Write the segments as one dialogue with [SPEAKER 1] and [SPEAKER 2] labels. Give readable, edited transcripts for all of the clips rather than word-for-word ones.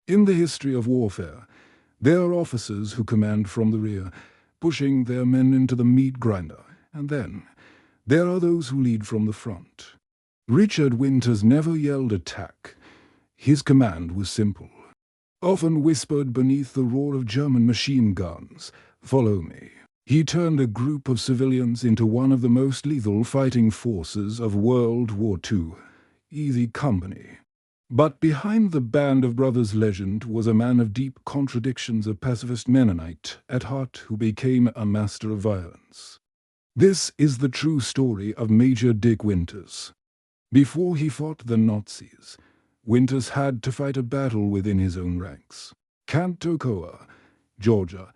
[SPEAKER 1] In the history of warfare, there are officers who command from the rear, pushing their men into the meat grinder, and then there are those who lead from the front. Richard Winters never yelled attack. His command was simple, often whispered beneath the roar of German machine guns, "Follow me." He turned a group of civilians into one of the most lethal fighting forces of World War II, Easy Company. But behind the Band of Brothers legend was a man of deep contradictions, a pacifist Mennonite at heart who became a master of violence. This is the true story of Major Dick Winters. Before he fought the Nazis, Winters had to fight a battle within his own ranks. Camp Toccoa, Georgia,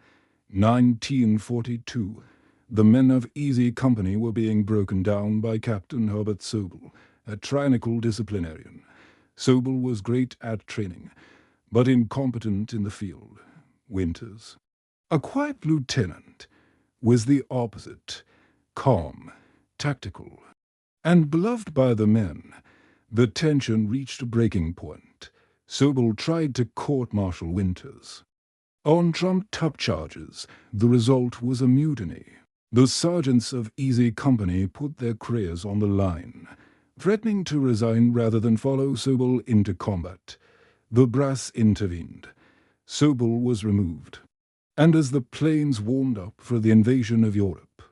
[SPEAKER 1] 1942. The men of Easy Company were being broken down by Captain Herbert Sobel, a tyrannical disciplinarian. Sobel was great at training, but incompetent in the field. Winters, a quiet lieutenant, was the opposite, calm, tactical, and beloved by the men. The tension reached a breaking point. Sobel tried to court-martial Winters. On trumped-up charges, the result was a mutiny. The sergeants of Easy Company put their careers on the line, threatening to resign rather than follow Sobel into combat. The brass intervened. Sobel was removed. And as the planes warmed up for the invasion of Europe,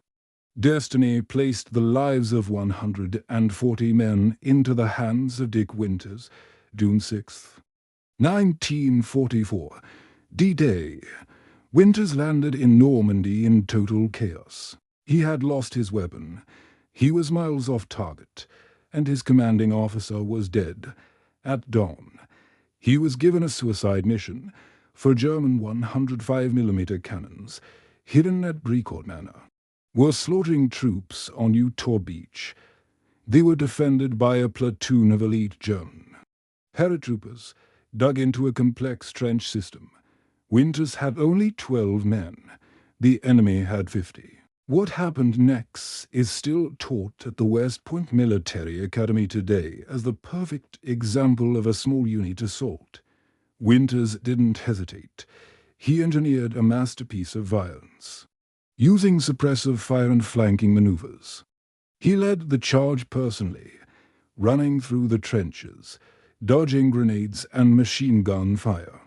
[SPEAKER 1] destiny placed the lives of 140 men into the hands of Dick Winters, June 6, 1944. D-Day. Winters landed in Normandy in total chaos. He had lost his weapon. He was miles off target, and his commanding officer was dead. At dawn, he was given a suicide mission for German 105mm cannons, hidden at Bricourt Manor, were slaughtering troops on Utor Beach. They were defended by a platoon of elite German paratroopers dug into a complex trench system. Winters had only 12 men. The enemy had 50. What happened next is still taught at the West Point Military Academy today as the perfect example of a small unit assault. Winters didn't hesitate. He engineered a masterpiece of violence, using suppressive fire and flanking maneuvers. He led the charge personally, running through the trenches, dodging grenades and machine gun fire.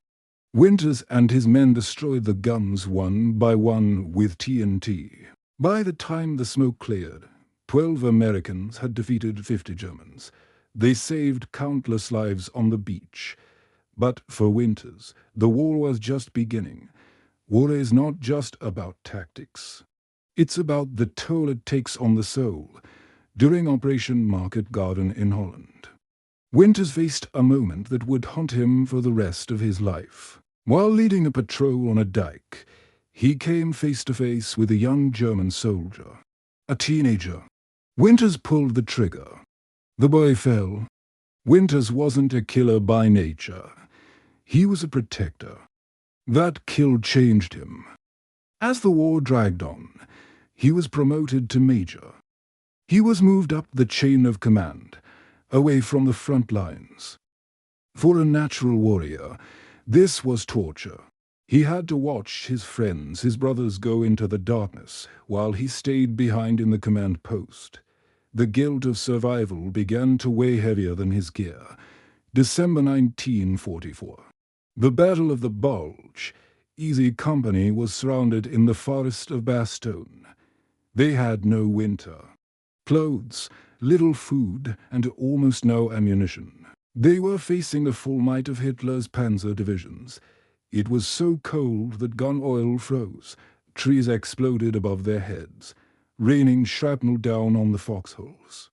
[SPEAKER 1] Winters and his men destroyed the guns one by one with TNT. By the time the smoke cleared, 12 Americans had defeated 50 Germans. They saved countless lives on the beach. But for Winters, the war was just beginning. War is not just about tactics. It's about the toll it takes on the soul. During Operation Market Garden in Holland, Winters faced a moment that would haunt him for the rest of his life. While leading a patrol on a dike, he came face to face with a young German soldier, a teenager. Winters pulled the trigger. The boy fell. Winters wasn't a killer by nature. He was a protector. That kill changed him. As the war dragged on, he was promoted to major. He was moved up the chain of command, away from the front lines. For a natural warrior, this was torture. He had to watch his friends, his brothers, go into the darkness, while he stayed behind in the command post. The guilt of survival began to weigh heavier than his gear. December 1944. The Battle of the Bulge. Easy Company was surrounded in the forest of Bastogne. They had no winter, clothes, little food, and almost no ammunition. They were facing the full might of Hitler's panzer divisions. It was so cold that gun oil froze, trees exploded above their heads, raining shrapnel down on the foxholes.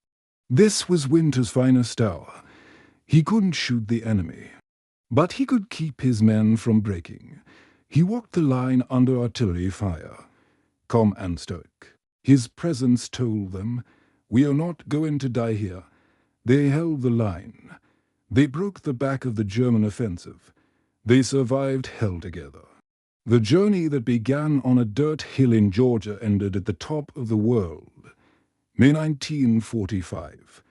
[SPEAKER 1] This was Winters' finest hour. He couldn't shoot the enemy, but he could keep his men from breaking. He walked the line under artillery fire, calm and stoic. His presence told them, "We are not going to die here." They held the line. They broke the back of the German offensive. They survived hell together. The journey that began on a dirt hill in Georgia ended at the top of the world. May 1945.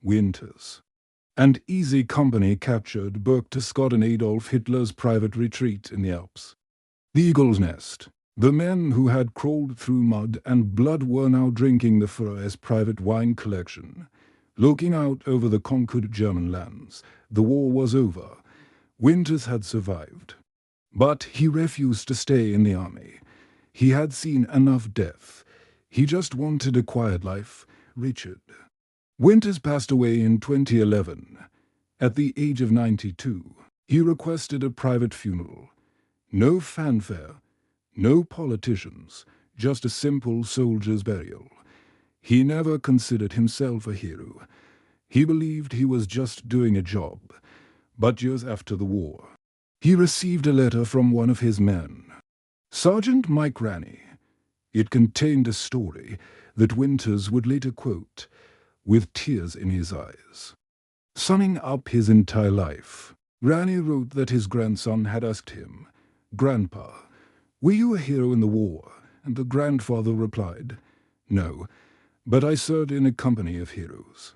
[SPEAKER 1] Winters. and Easy Company captured Berchtesgaden Adolf Hitler's private retreat in the Alps. The Eagle's Nest. The men who had crawled through mud and blood were now drinking the Führer's private wine collection. Looking out over the conquered German lands, the war was over. Winters had survived. But he refused to stay in the army. He had seen enough death. He just wanted a quiet life. Richard. Winters passed away in 2011. At the age of 92, he requested a private funeral. No fanfare, no politicians, just a simple soldier's burial. He never considered himself a hero. He believed he was just doing a job. But years after the war, he received a letter from one of his men, Sergeant Mike Ranney. It contained a story that Winters would later quote, with tears in his eyes. Summing up his entire life, Ranney wrote that his grandson had asked him, "Grandpa, were you a hero in the war?" And the grandfather replied, "No, but I served in a company of heroes."